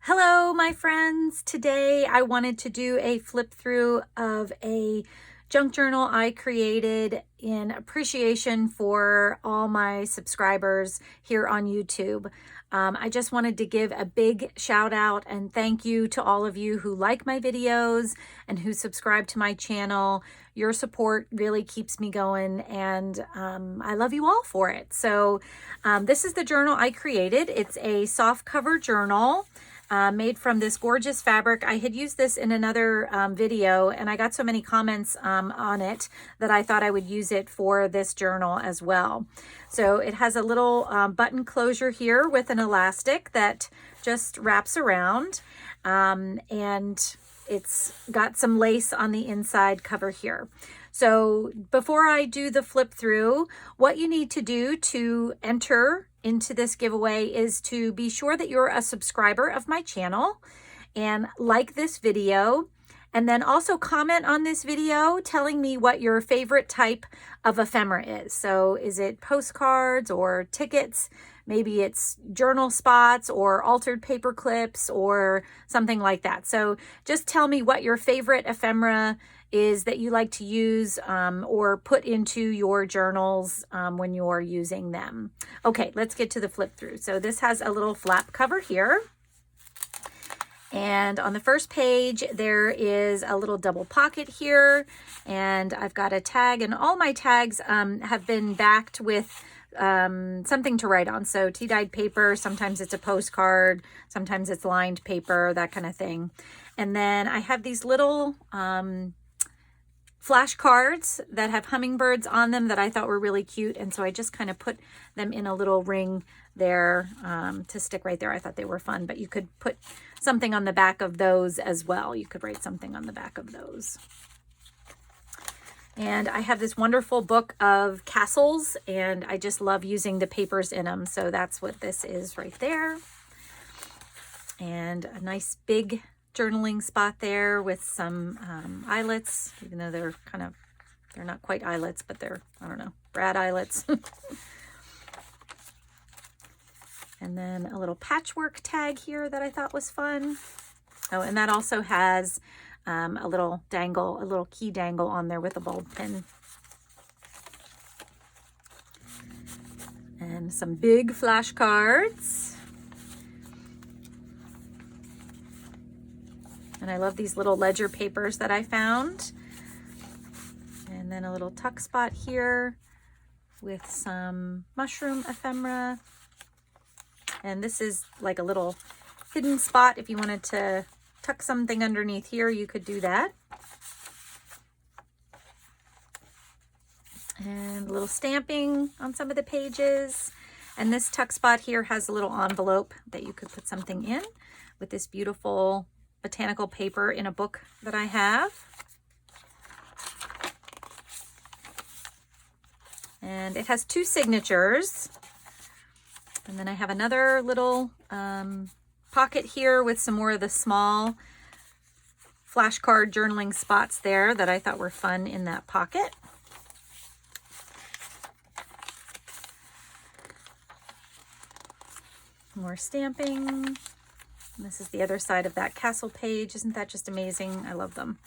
Hello, my friends. Today I wanted to do a flip through of a junk journal I created in appreciation for all my subscribers here on YouTube. I just wanted to give a big shout out and thank you to all of you who like my videos and who subscribe to my channel. Your support really keeps me going, and I love you all for it. So this is the journal I created. It's a soft cover journal. Made from this gorgeous fabric. I had used this in another video, and I got so many comments on it that I thought I would use it for this journal as well. So it has a little button closure here with an elastic that just wraps around, and it's got some lace on the inside cover here. So before I do the flip through, what you need to do to enter into this giveaway is to be sure that you're a subscriber of my channel and like this video, and then also comment on this video telling me what your favorite type of ephemera is. So is it postcards or tickets? Maybe it's journal spots or altered paper clips or something like that. So just tell me what your favorite ephemera is that you like to use or put into your journals when you're using them. Okay, let's get to the flip through. So this has a little flap cover here. And on the first page, there is a little double pocket here. And I've got a tag, and all my tags have been backed with something to write on. So tea-dyed paper, sometimes it's a postcard, sometimes it's lined paper, that kind of thing. And then I have these little flashcards that have hummingbirds on them that I thought were really cute, and so I just kind of put them in a little ring there to stick right there. I thought they were fun, but you could put something on the back of those as well. You could write something on the back of those. And I have this wonderful book of castles, and I just love using the papers in them, so that's what this is right there. And a nice big journaling spot there with some eyelets, even though they're not quite eyelets, but they're, I don't know, brad eyelets. And then a little patchwork tag here that I thought was fun. Oh, and that also has a little dangle, a little key dangle on there with a bulb pin. And some big flashcards. And I love these little ledger papers that I found. And then a little tuck spot here with some mushroom ephemera. And this is like a little hidden spot. If you wanted to tuck something underneath here, you could do that. And a little stamping on some of the pages. And this tuck spot here has a little envelope that you could put something in with this beautiful botanical paper in a book that I have. And it has two signatures. And then I have another little pocket here with some more of the small flashcard journaling spots there that I thought were fun in that pocket. More stamping. This is the other side of that castle page. Isn't that just amazing? I love them.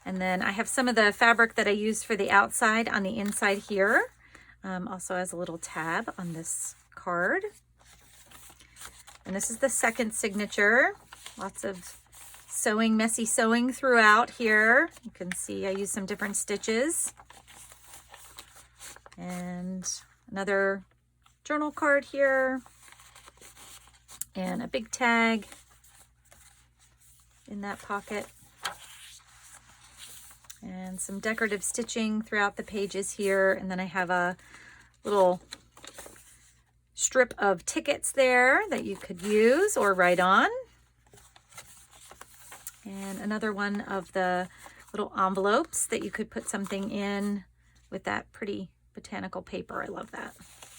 And then I have some of the fabric that I use for the outside on the inside here. Also has a little tab on this card. And this is the second signature. Lots of sewing, messy sewing throughout here. You can see I use some different stitches. And another journal card here. And a big tag in that pocket, and some decorative stitching throughout the pages here. And then I have a little strip of tickets there that you could use or write on, and another one of the little envelopes that you could put something in with that pretty botanical paper. I love that,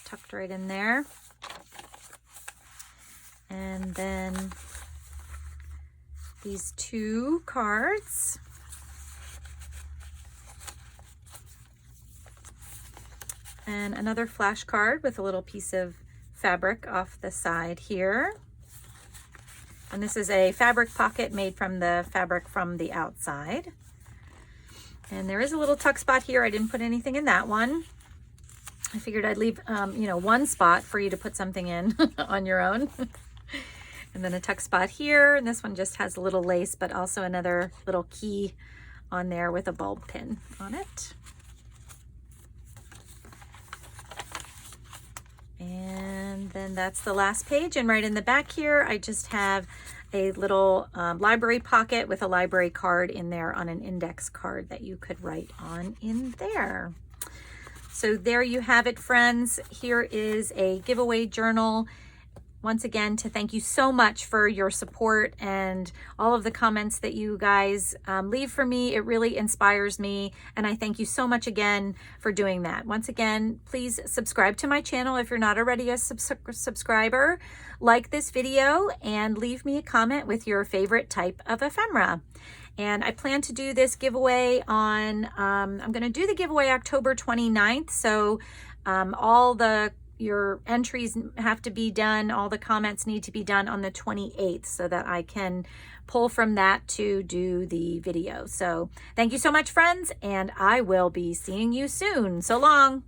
tucked right in there. And then these two cards. And another flashcard with a little piece of fabric off the side here. And this is a fabric pocket made from the fabric from the outside. And there is a little tuck spot here. I didn't put anything in that one. I figured I'd leave, you know, one spot for you to put something in on your own. And then a tuck spot here. And this one just has a little lace, but also another little key on there with a bulb pin on it. And then that's the last page. And right in the back here, I just have a little library pocket with a library card in there on an index card that you could write on in there. So there you have it, friends. Here is a giveaway journal. Once again, to thank you so much for your support and all of the comments that you guys leave for me. It really inspires me, and I thank you so much again for doing that. Once again, please subscribe to my channel if you're not already a subscriber. Like this video and leave me a comment with your favorite type of ephemera. And I plan to do this giveaway on, I'm going to do the giveaway October 29th. So your entries have to be done, all the comments need to be done on the 28th so that I can pull from that to do the video. So thank you so much, friends, and I will be seeing you soon. So long.